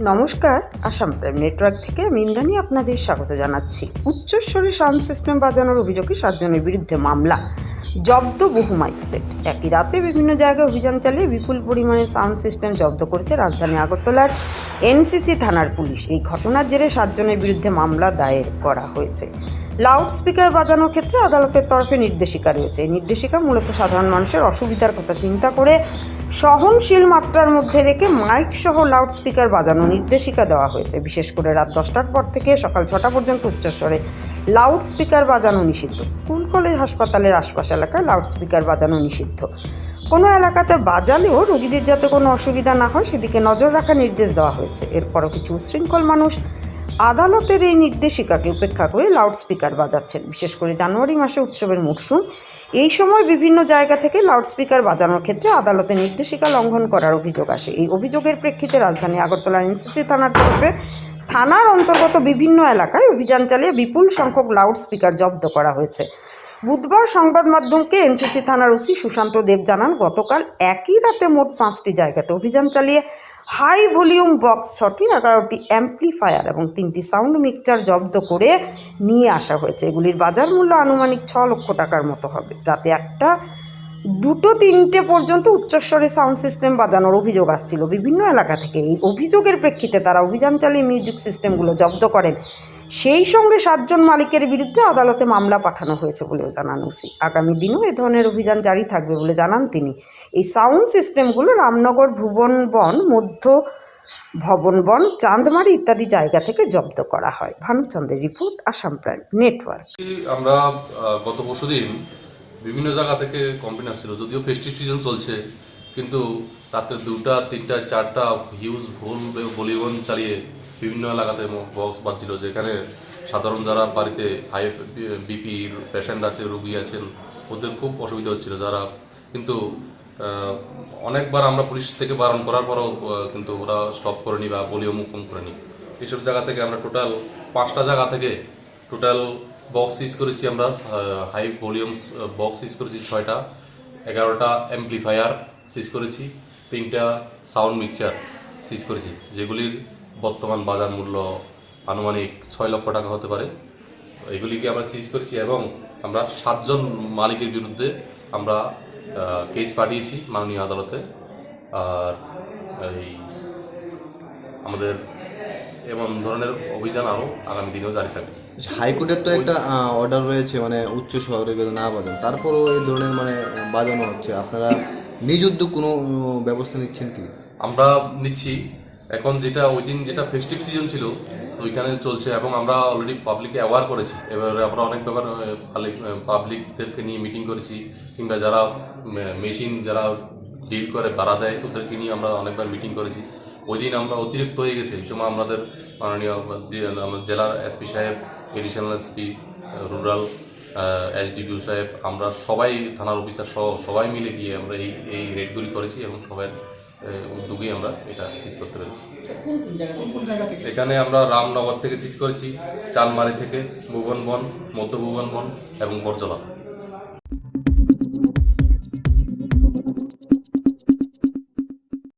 নমস্কার, Assam prime network থেকে আমি ইন্দ্রাণী আপনাদের স্বাগত জানাচ্ছি। উচ্চস্বরে সাউন্ড সিস্টেম বাজানোর অভিযোগে 7 জনের বিরুদ্ধে মামলা, জব্দ বহু মাইক সেট। একই রাতে বিভিন্ন জায়গায় অভিযান চালিয়ে বিপুল পরিমাণে সাউন্ড সিস্টেম জব্দ করেছে রাজধানী আগরতলার এনসিসি থানার পুলিশ। এই ঘটনার জেরে 7 জনের বিরুদ্ধে মামলা দায়ের করা হয়েছে। লাউড স্পিকার বাজানোর ক্ষেত্রে আদালতের তরফে নির্দেশিকা রয়েছে। এই নির্দেশিকা মূলত সাধারণ মানুষের অসুবিধার কথা চিন্তা করে সহনশীল মাত্রার মধ্যে রেখে মাইক সহ লাউড স্পিকার বাজানো নির্দেশিকা দেওয়া হয়েছে। বিশেষ করে রাত 10টার পর থেকে সকাল 6টা পর্যন্ত উচ্চস্বরে লাউড স্পিকার বাজানো নিষিদ্ধ। স্কুল, কলেজ, হাসপাতালের আশপাশ এলাকায় লাউড স্পিকার বাজানো নিষিদ্ধ। কোনো এলাকাতে বাজালেও রোগীদের যাতে কোনো অসুবিধা না হয় সেদিকে নজর রাখার নির্দেশ দেওয়া হয়েছে। এরপরও কিছু উচ্ছৃঙ্খল মানুষ আদালতের এই নির্দেশিকাকে উপেক্ষা করে লাউড স্পিকার বাজাচ্ছেন। বিশেষ করে জানুয়ারি মাসে উৎসবের মরশুম, এই সময় বিভিন্ন জায়গা থেকে লাউড স্পিকার বাজানোর ক্ষেত্রে আদালতের নির্দেশিকা লঙ্ঘন করার অভিযোগ আসে। এই অভিযোগের প্রেক্ষিতে রাজধানী আগরতলার এনসিসি থানার তরফে থানার অন্তর্গত বিভিন্ন এলাকায় অভিযান চালিয়ে বিপুল সংখ্যক লাউড স্পিকার জব্দ করা হয়েছে। বুধবার সংবাদ মাধ্যমকে এনসিসি থানার ওসি সুশান্ত দেব জানান, গতকাল একই রাতে মোট 5টি জায়গাতে অভিযান চালিয়ে হাই ভলিউম বক্স 6টি, 11টি অ্যাম্প্লিফায়ার এবং 3টি সাউন্ড মিক্সচার জব্দ করে নিয়ে আসা হয়েছে। এগুলির বাজার মূল্য আনুমানিক 6 লক্ষ টাকার মতো হবে। রাতে 1টা, 2টো, 3টে পর্যন্ত উচ্চস্বরে সাউন্ড সিস্টেম বাজানোর অভিযোগ আসছিল বিভিন্ন এলাকা থেকে। এই অভিযোগের প্রেক্ষিতে তারা অভিযান চালিয়ে মিউজিক সিস্টেমগুলো জব্দ করেন। সেই সঙ্গে 7 জন মালিকের বিরুদ্ধে আদালতে মামলা পাঠানো হয়েছে বলেও জানান ওসি। আগামী দিনেও এ ধরনের অভিযান জারি থাকবে বলে জানান তিনি। এই সাউন্ড সিস্টেমগুলো রামনগর, ভুবনবন, মধ্য ভবনবন, চাঁদমারি ইত্যাদি জায়গা থেকে জব্দ করা হয়। ভানুচন্দ্রের রিপোর্ট, আসাম প্রাইম নেটওয়ার্ক। আমরা গত পরশুদিন বিভিন্ন জায়গা থেকে কমপ্লেন আসছিল, যদিও ফেস্টিভ সিজন চলছে, কিন্তু রাতে 2টা, 3টা, 4টা হিউজ ভুল বলিউড চালিয়ে বিভিন্ন এলাকাতে বক্স বাজছিল, যেখানে সাধারণ যারা বাড়িতে হাই বিপির পেশেন্ট আছে, রুগী আছেন, ওদের খুব অসুবিধা হচ্ছিল। যারা কিন্তু অনেকবার আমরা পুলিশ থেকে বারণ করার পরও কিন্তু ওরা স্টপ করেনি বা ভলিউম কম করেনি। এইসব জায়গা থেকে আমরা টোটাল 5টা জায়গা থেকে টোটাল বক্স সিজ করেছি। আমরা হাই ভলিউমস বক্স সিজ করেছি 6টা, 11টা অ্যাম্প্লিফায়ার সিজ করেছি, 3টা সাউন্ড মিক্সচার সিজ করেছি, যেগুলির বর্তমান বাজার মূল্য আনুমানিক 6 লক্ষ টাকা হতে পারে। এগুলিকে আমরা সিজ করেছি এবং আমরা 7 জন মালিকের বিরুদ্ধে আমরা কেস পাঠিয়েছি মাননীয় আদালতে। আর এই আমাদের এমন ধরনের অভিযান আরও আগামী দিনেও জারি থাকবে। হাইকোর্টের তো একটা অর্ডার রয়েছে, মানে উচ্চ শহরে না বাজান, তারপরও এই ধরনের মানে বাজানো হচ্ছে। আপনারা নিজ উদ্যোগ কোনো ব্যবস্থা নিচ্ছেন কি? আমরা নিচ্ছি। এখন যেটা ওই দিন যেটা ফেস্টিভ সিজন ছিল ওইখানে চলছে এবং আমরা অলরেডি পাবলিককে অ্যাওয়ার করেছি। এবারে আমরা অনেক ব্যাপার পাবলিকদেরকে নিয়ে মিটিং করেছি, কিংবা যারা মেশিন যারা ডিল করে ভাড়া দেয় ওদেরকে নিয়ে আমরা অনেকবার মিটিং করেছি। ওই দিন আমরা অতিরিক্ত হয়ে গেছে। এই সময় আমাদের মাননীয় জেলার এসপি সাহেব, এডিশনাল এসপি রুরাল, এসডিপিও সাহেব, আমরা সবাই থানার অফিসার সহ সবাই মিলে গিয়ে আমরা এই রেডগুলি করেছি এবং সবাই উদ্যোগে আমরা এটা সিজ করতে পেরেছি। এখানে আমরা রামনগর থেকে সিজ করেছি, চাঁদমারি থেকে, ভুবনবন, মধ্য ভুবনবন এবং বরজলা।